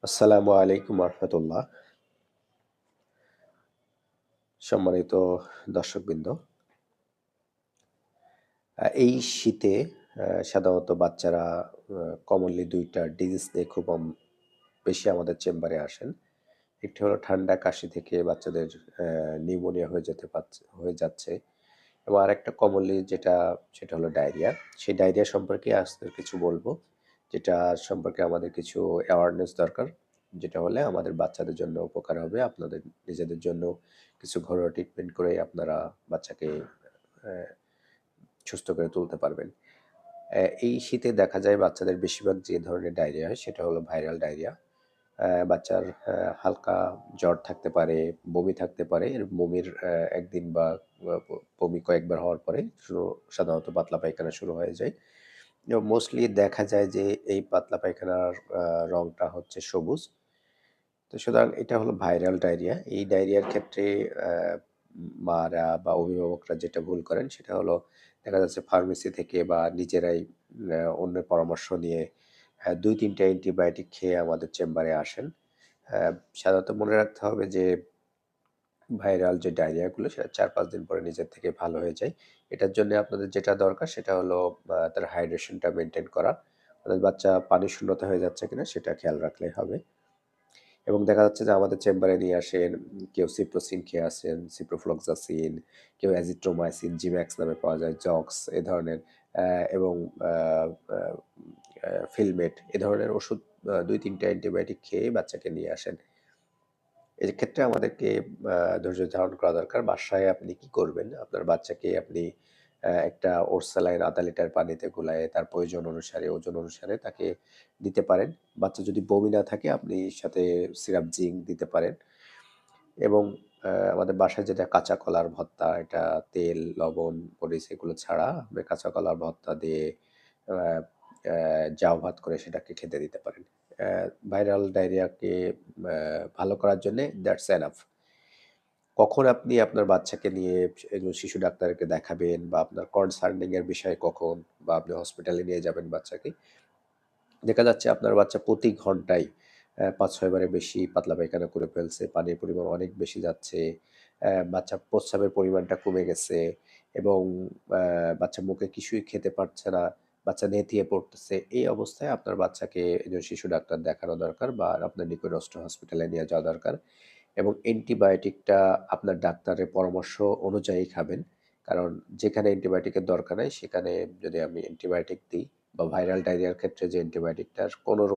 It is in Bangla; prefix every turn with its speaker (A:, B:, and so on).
A: আসসালামু আলাইকুম রহমতুল্লাহ। সম্মানিত দর্শকবৃন্দ, এই শীতে সাধারণত বাচ্চারা কমনলি ২ টা ডিজিজ নিয়ে খুব বেশি আমাদের চেম্বারে আসেন। একটি হলো ঠান্ডা কাশি থেকে বাচ্চাদের নিউমোনিয়া হয়ে যাচ্ছে এবং আরেকটা কমনলি সেটা হলো ডায়রিয়া। সেই ডায়রিয়া সম্পর্কে আজকে কিছু বলবো, যেটা সম্পর্কে আমাদের কিছু অ্যাওয়ারনেস দরকার। যেটা হলে আমাদের বাচ্চাদের জন্য উপকার হবে। আপনাদের নিজেদের জন্য কিছু ঘরোয়া ট্রিটমেন্ট করে আপনারা বাচ্চাকে অ্যা সুস্থ করে তুলতে পারবেন। এই শীতে দেখা যায় বাচ্চাদের বেশিরভাগ যে ধরনের ডায়রিয়া হয় সেটা হলো ভাইরাল ডায়রিয়া। বাচ্চার হালকা জ্বর থাকতে পারে, বমি থাকতে পারে। এর বমির ১ দিন বা বমি কয়েকবার হওয়ার পরে সাধারণত পাতলা পায়খানা শুরু হয়ে যায়। এবং মোস্টলি দেখা যায় যে এই পাতলা পায়খানার রংটা হচ্ছে সবুজ। তো সুতরাং এটা হলো ভাইরাল ডায়রিয়া। এই ডায়রিয়ার ক্ষেত্রে আ মারা বা অভিভাবকরা যেটা ভুল করেন সেটা হলো দেখা যাচ্ছে ফার্মেসি থেকে বা নিজেরাই অন্যের পরামর্শ নিয়ে ২-৩ টা অ্যান্টিবায়োটিক খেয়ে আমাদের চেম্বারে আসেন। সাধারণত মনে রাখতে হবে যে ভাইরাল যে ডায়রিয়া গুলো সেটা ৪-৫ দিন পরে নিজের থেকে ভালো হয়ে যায়। এটার জন্য আপনাদের যেটা দরকার সেটা হলো তার হাইড্রেশনটা মেইনটেইন করা। অর্থাৎ বাচ্চা পানি শূন্যতা হয়ে যাচ্ছে কিনা সেটা খেয়াল রাখলেই হবে। এবং দেখা যাচ্ছে যে আমাদের চেম্বারে নিয়ে আসেন, কেউ সিপ্রোসিন খেয়ে আসেন, সিপ্রোফ্লক্সাসিন, কেউ অ্যাজিথ্রোমাইসিন, জিম্যাক্স নামে পাওয়া যায়, জক্স এ ধরনের এবং আ আ ফিলমেট এ ধরনের ওষুধ ২-৩ টা অ্যান্টিবায়োটিক খেয়ে বাচ্চাকে নিয়ে আসেন। এক্ষেত্রে আমাদেরকে আ ধৈর্য ধারণ করা দরকার। বাসায় আপনি কি করবেন? আপনার বাচ্চাকে আপনি একটা ওটস স্যালাইন ০.৫ লিটার পানিতে গুলায়ে তার প্রয়োজন অনুসারে, ওজন অনুসারে তাকে দিতে পারেন। বাচ্চা যদি বমি না থাকে আপনি সাথে সিরাপ জিংক দিতে পারেন এবং আমাদের বাসায় যেটা কাঁচা কলার ভর্তা, এটা তেল, লবণ, মরিচ এগুলো ছাড়া আপনি কাঁচা কলার ভর্তা দিয়ে আ অ্যা জাউ ভাত করে সেটাকে খেতে দিতে পারেন। অ্যা ভাইরাল ডায়রিয়াকে আ ভালো করার জন্যে দ্যাটস এনাফ। কখন আপনি আপনার বাচ্চাকে নিয়ে একজন শিশু ডাক্তারকে দেখাবেন বা আপনার কনসার্নিং এর বিষয় কখন বা আপনি হসপিটালে নিয়ে যাবেন বাচ্চাকে? দেখা যাচ্ছে আপনার বাচ্চা প্রতি ঘন্টায় ৫-৬ বারের বেশি পাতলা পায়খানা করে ফেলছে, পানির পরিমাণ অনেক বেশি যাচ্ছে, বাচ্চার প্রস্রাবের পরিমাণটা কমে গেছে এবং বাচ্চা মুখে কিছুই খেতে পারছে না, বাচ্চা নেতিয়ে পড়তেছে। এই অবস্থায় আপনার বাচ্চাকে একজন শিশু ডাক্তার দেখানো দরকার বা আপনার নিকটস্থ হসপিটালে নিয়ে যাওয়া দরকার এবং অ্যান্টিবায়োটিকটা আপনার ডাক্তারের পরামর্শ অনুযায়ী খাবেন। কারণ যেখানে অ্যান্টিবায়োটিকের দরকার নাই সেখানে যদি আমি অ্যান্টিবায়োটিক দিই বা ভাইরাল ডায়রিয়ার ক্ষেত্রে যে অ্যান্টিবায়োটিকটার কোনো